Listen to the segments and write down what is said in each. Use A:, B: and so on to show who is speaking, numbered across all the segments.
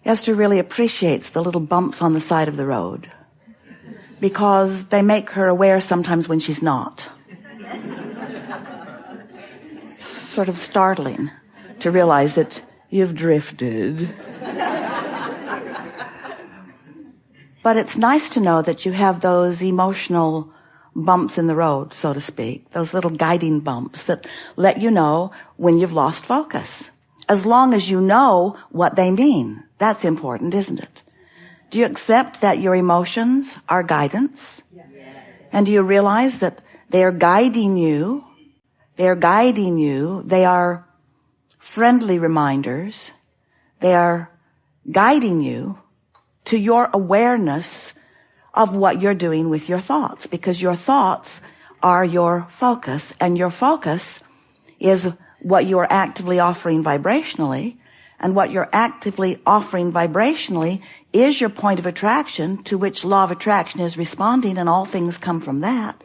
A: Esther really appreciates the little bumps on the side of the road because they make her aware sometimes when she's not. Sort of startling to realize that you've drifted. But it's nice to know that you have those emotional bumps in the road, so to speak, those little guiding bumps that let you know when you've lost focus. As long as you know what they mean. That's important, isn't it? Do you accept that your emotions are guidance? Yes. And do you realize that they are guiding you? They are guiding you. They are friendly reminders. They are guiding you to your awareness of what you're doing with your thoughts, because your thoughts are your focus, and your focus is what you're actively offering vibrationally, and what you're actively offering vibrationally is your point of attraction, to which law of attraction is responding, and all things come from that.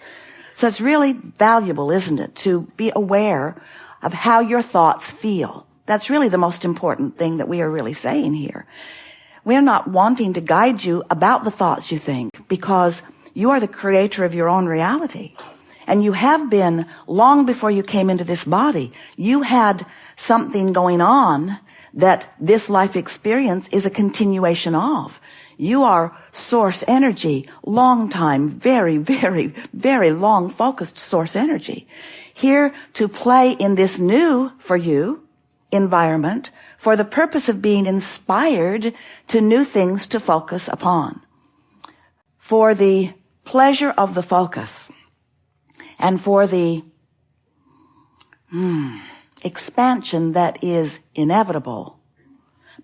A: So it's really valuable, isn't it, to be aware of how your thoughts feel. That's really the most important thing that we are really saying here. We're not wanting to guide you about the thoughts you think, because you are the creator of your own reality. And you have been long before you came into this body. You had something going on that this life experience is a continuation of. You are source energy, long time, very, very, very long focused source energy. Here to play in this new, for you, environment, for the purpose of being inspired to new things to focus upon. For the pleasure of the focus. And for the expansion that is inevitable,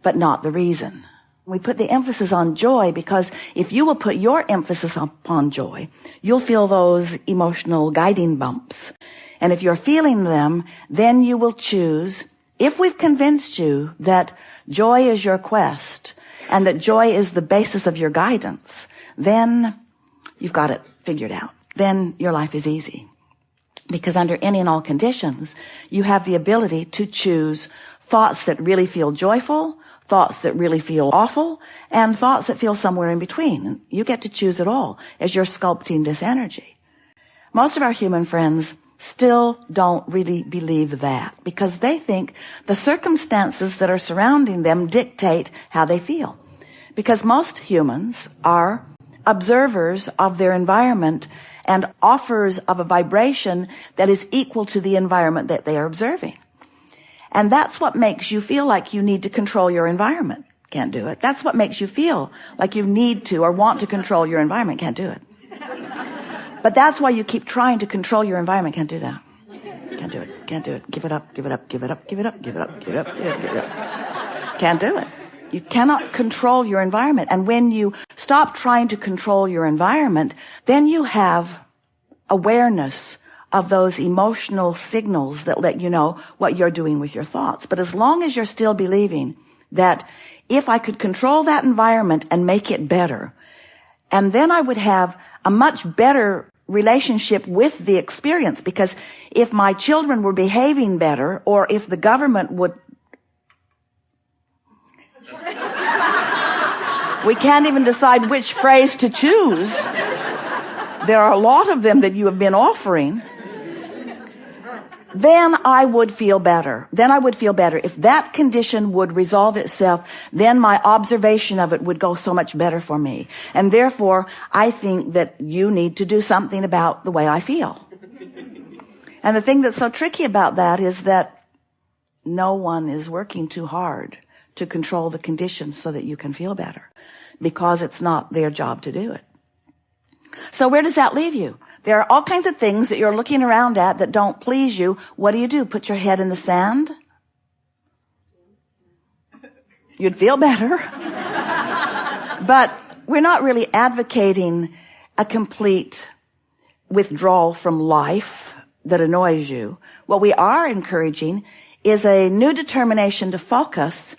A: but not the reason. We put the emphasis on joy because if you will put your emphasis upon joy, you'll feel those emotional guiding bumps. And if you're feeling them, then you will choose, if we've convinced you that joy is your quest and that joy is the basis of your guidance, then you've got it figured out. Then your life is easy. Because under any and all conditions, you have the ability to choose thoughts that really feel joyful, thoughts that really feel awful, and thoughts that feel somewhere in between. You get to choose it all as you're sculpting this energy. Most of our human friends still don't really believe that because they think the circumstances that are surrounding them dictate how they feel. Because most humans are observers of their environment and offers of a vibration that is equal to the environment that they are observing. And that's what makes you feel like you need to control your environment. Can't do it. That's what makes you feel like you need to or want to control your environment. Can't do it. But that's why you keep trying to control your environment. Can't do that. Can't do it. Can't do it. Give it up. Give it up. Give it up. Give it up. Give it up. Give it up. Give it up. Give it up. Can't do it. You cannot control your environment. And when you stop trying to control your environment, then you have awareness of those emotional signals that let you know what you're doing with your thoughts. But as long as you're still believing that if I could control that environment and make it better, and then I would have a much better relationship with the experience, because if my children were behaving better, or if the government would we can't even decide which phrase to choose. There are a lot of them that you have been offering. Then I would feel better. Then I would feel better. If that condition would resolve itself, then my observation of it would go so much better for me. And therefore, I think that you need to do something about the way I feel. And the thing that's so tricky about that is that no one is working too hard to control the conditions so that you can feel better, because it's not their job to do it. So where does that leave you? There are all kinds of things that you're looking around at that don't please you. What do? Put your head in the sand? You'd feel better. But we're not really advocating a complete withdrawal from life that annoys you. What we are encouraging is a new determination to focus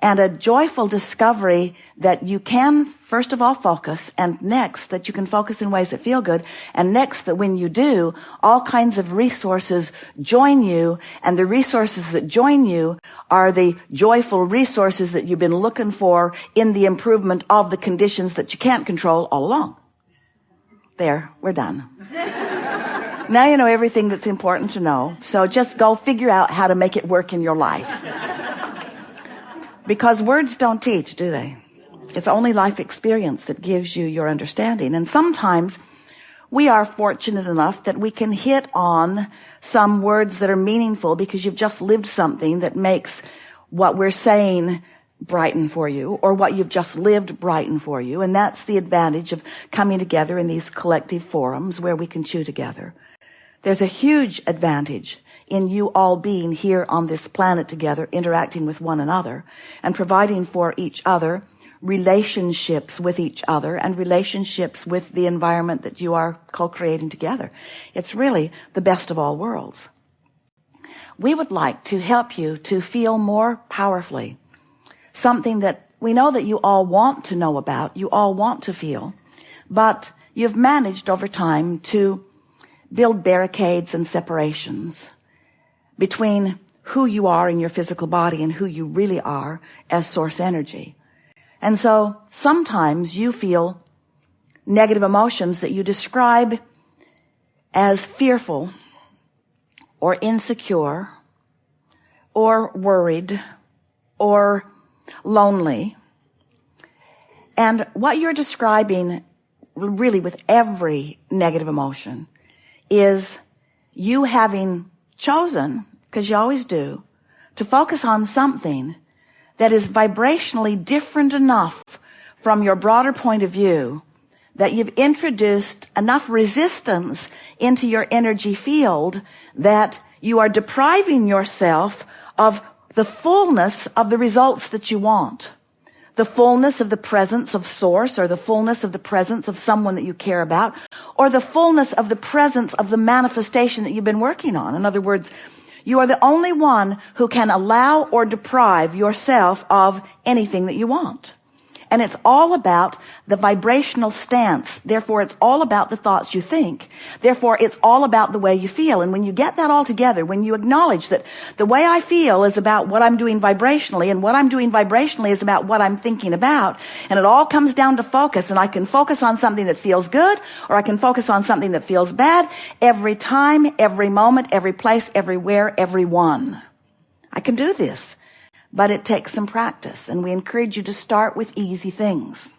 A: and a joyful discovery that you can, first of all, focus, and next, that you can focus in ways that feel good, and next, that when you do, all kinds of resources join you, and the resources that join you are the joyful resources that you've been looking for in the improvement of the conditions that you can't control all along. There, we're done. Now you know everything that's important to know, so just go figure out how to make it work in your life. Because words don't teach, do they? It's only life experience that gives you your understanding. And sometimes we are fortunate enough that we can hit on some words that are meaningful because you've just lived something that makes what we're saying brighten for you, or what you've just lived brighten for you. And that's the advantage of coming together in these collective forums where we can chew together. There's a huge advantage in you all being here on this planet together, interacting with one another and providing for each other relationships with each other and relationships with the environment that you are co-creating together. It's really the best of all worlds. We would like to help you to feel more powerfully something that we know that you all want to know about, you all want to feel, but you've managed over time to build barricades and separations between who you are in your physical body and who you really are as source energy. And so sometimes you feel negative emotions that you describe as fearful or insecure or worried or lonely. And what you're describing really with every negative emotion is you having chosen, because you always do, to focus on something that is vibrationally different enough from your broader point of view that you've introduced enough resistance into your energy field that you are depriving yourself of the fullness of the results that you want. The fullness of the presence of source, or the fullness of the presence of someone that you care about, or the fullness of the presence of the manifestation that you've been working on. In other words, you are the only one who can allow or deprive yourself of anything that you want. And it's all about the vibrational stance. Therefore, it's all about the thoughts you think. Therefore, it's all about the way you feel. And when you get that all together, when you acknowledge that the way I feel is about what I'm doing vibrationally, and what I'm doing vibrationally is about what I'm thinking about, and it all comes down to focus, and I can focus on something that feels good, or I can focus on something that feels bad, every time, every moment, every place, everywhere, everyone. I can do this. But it takes some practice, and we encourage you to start with easy things.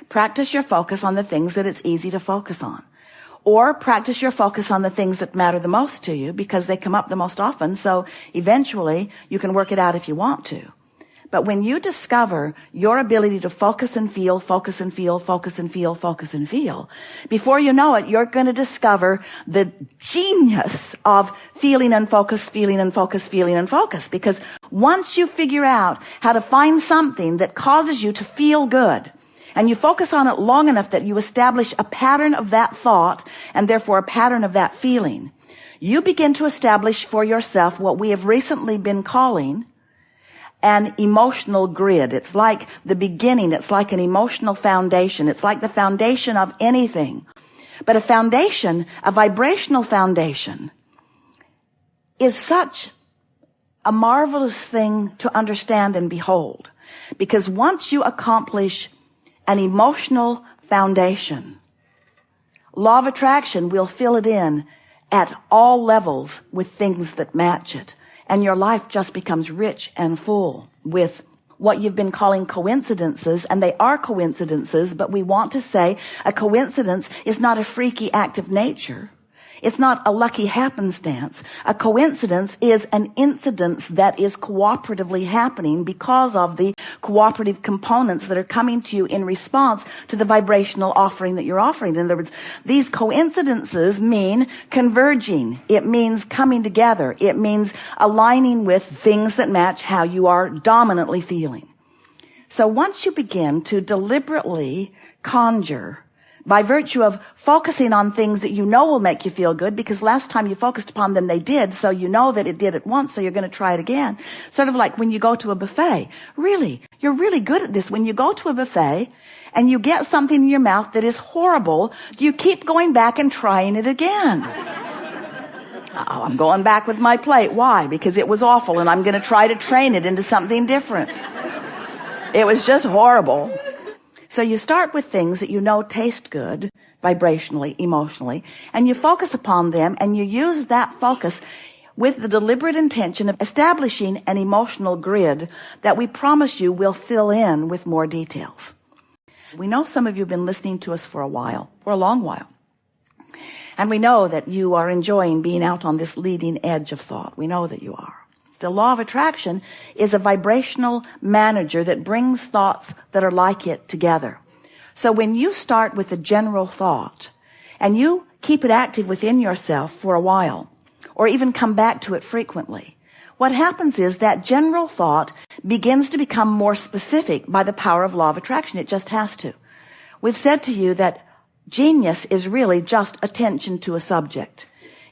A: Practice your focus on the things that it's easy to focus on. Or practice your focus on the things that matter the most to you because they come up the most often, so eventually you can work it out if you want to. But when you discover your ability to focus and feel, focus and feel, focus and feel, focus and feel, before you know it, you're going to discover the genius of feeling and focus, feeling and focus, feeling and focus. Because once you figure out how to find something that causes you to feel good, and you focus on it long enough that you establish a pattern of that thought, and therefore a pattern of that feeling, you begin to establish for yourself what we have recently been calling an emotional grid. It's like the beginning. It's like an emotional foundation. It's like the foundation of anything. But a foundation, a vibrational foundation, is such a marvelous thing to understand and behold. Because once you accomplish an emotional foundation, law of attraction will fill it in at all levels with things that match it. And your life just becomes rich and full with what you've been calling coincidences, and they are coincidences, but we want to say a coincidence is not a freaky act of nature. It's not a lucky happenstance. A coincidence is an incidence that is cooperatively happening because of the cooperative components that are coming to you in response to the vibrational offering that you're offering. In other words, these coincidences mean converging. It means coming together. It means aligning with things that match how you are dominantly feeling. So once you begin to deliberately conjure by virtue of focusing on things that you know will make you feel good, because last time you focused upon them, they did, so you know that it did it once, so you're going to try it again. Sort of like when you go to a buffet. Really, you're really good at this. When you go to a buffet and you get something in your mouth that is horrible, do you keep going back and trying it again? Oh, I'm going back with my plate. Why? Because it was awful, and I'm going to try to train it into something different. It was just horrible. So you start with things that you know taste good, vibrationally, emotionally, and you focus upon them, and you use that focus with the deliberate intention of establishing an emotional grid that we promise you will fill in with more details. We know some of you have been listening to us for a while, for a long while. And we know that you are enjoying being out on this leading edge of thought. We know that you are. The law of attraction is a vibrational manager that brings thoughts that are like it together. So when you start with a general thought and you keep it active within yourself for a while, or even come back to it frequently, what happens is that general thought begins to become more specific by the power of law of attraction. It just has to. We've said to you that genius is really just attention to a subject.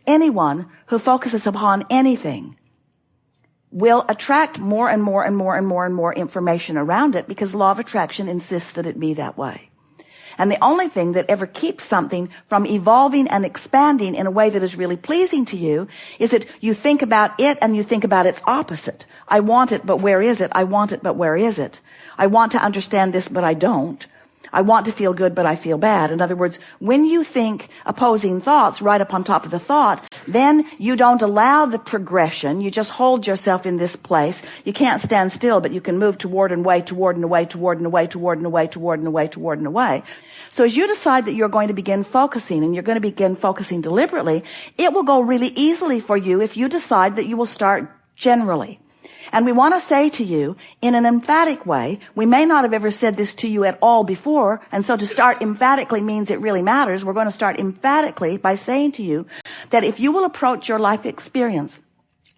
A: Anyone who focuses upon anything will attract more and more and more and more and more information around it, because law of attraction insists that it be that way. And the only thing that ever keeps something from evolving and expanding in a way that is really pleasing to you is that you think about it and you think about its opposite. I want it, but where is it? I want it, but where is it? I want to understand this, but I don't. I want to feel good, but I feel bad. In other words, when you think opposing thoughts right up on top of the thought, then you don't allow the progression. You just hold yourself in this place. You can't stand still, but you can move toward and away, toward and away, toward and away, toward and away, toward and away, toward and away. So as you decide that you're going to begin focusing, and you're going to begin focusing deliberately, it will go really easily for you if you decide that you will start generally. And we want to say to you in an emphatic way, we may not have ever said this to you at all before, and so to start emphatically means it really matters. We're going to start emphatically by saying to you that if you will approach your life experience,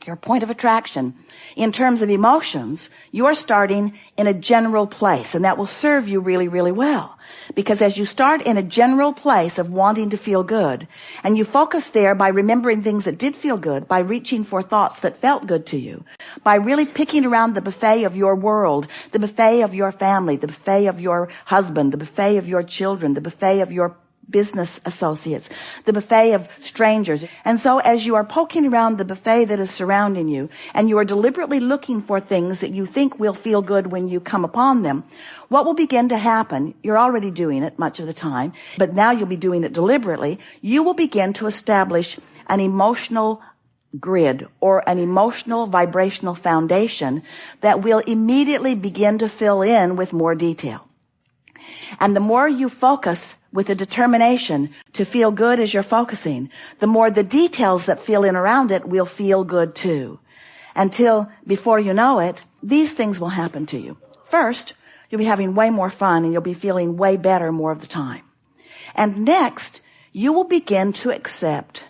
A: your point of attraction, in terms of emotions, you are starting in a general place, and that will serve you really, really well. Because as you start in a general place of wanting to feel good, and you focus there by remembering things that did feel good, by reaching for thoughts that felt good to you, by really picking around the buffet of your world, the buffet of your family, the buffet of your husband, the buffet of your children, the buffet of your business associates, the buffet of strangers. And so as you are poking around the buffet that is surrounding you, and you are deliberately looking for things that you think will feel good when you come upon them, what will begin to happen, you're already doing it much of the time, but now you'll be doing it deliberately, you will begin to establish an emotional grid or an emotional vibrational foundation that will immediately begin to fill in with more detail. And the more you focus with a determination to feel good as you're focusing, the more the details that fill in around it will feel good too. Until, before you know it, these things will happen to you. First, you'll be having way more fun, and you'll be feeling way better more of the time. And next, you will begin to accept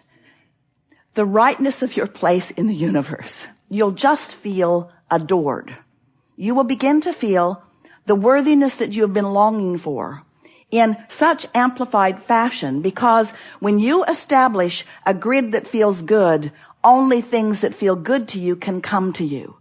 A: the rightness of your place in the universe. You'll just feel adored. You will begin to feel the worthiness that you have been longing for in such amplified fashion, because when you establish a grid that feels good, only things that feel good to you can come to you.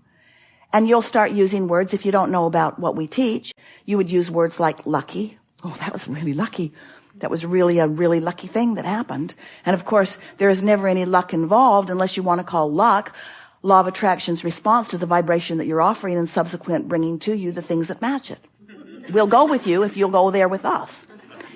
A: And you'll start using words, if you don't know about what we teach, you would use words like lucky. Oh, that was really lucky. That was really a really lucky thing that happened. And of course, there is never any luck involved unless you want to call luck law of attraction's response to the vibration that you're offering and subsequent bringing to you the things that match it. We'll go with you if you'll go there with us.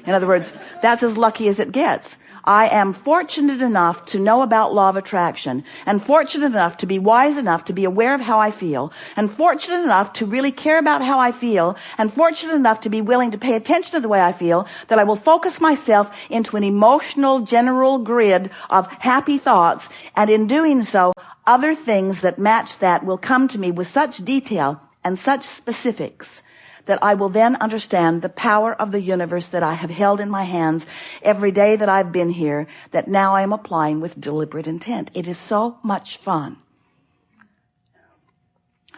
A: In other words, that's as lucky as it gets. I am fortunate enough to know about law of attraction, and fortunate enough to be wise enough to be aware of how I feel, and fortunate enough to really care about how I feel, and fortunate enough to be willing to pay attention to the way I feel, that I will focus myself into an emotional general grid of happy thoughts, and in doing so, other things that match that will come to me with such detail and such specifics that I will then understand the power of the universe that I have held in my hands every day that I've been here, that now I am applying with deliberate intent. It is so much fun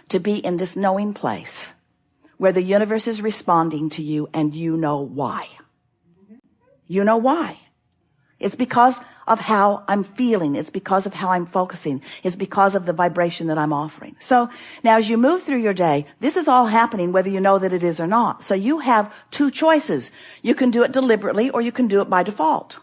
A: to be in this knowing place where the universe is responding to you and you know why. You know why? It's because of how I'm feeling. It's because of how I'm focusing. It's because of the vibration that I'm offering. So now as you move through your day, this is all happening whether you know that it is or not. So you have two choices. You can do it deliberately or you can do it by default.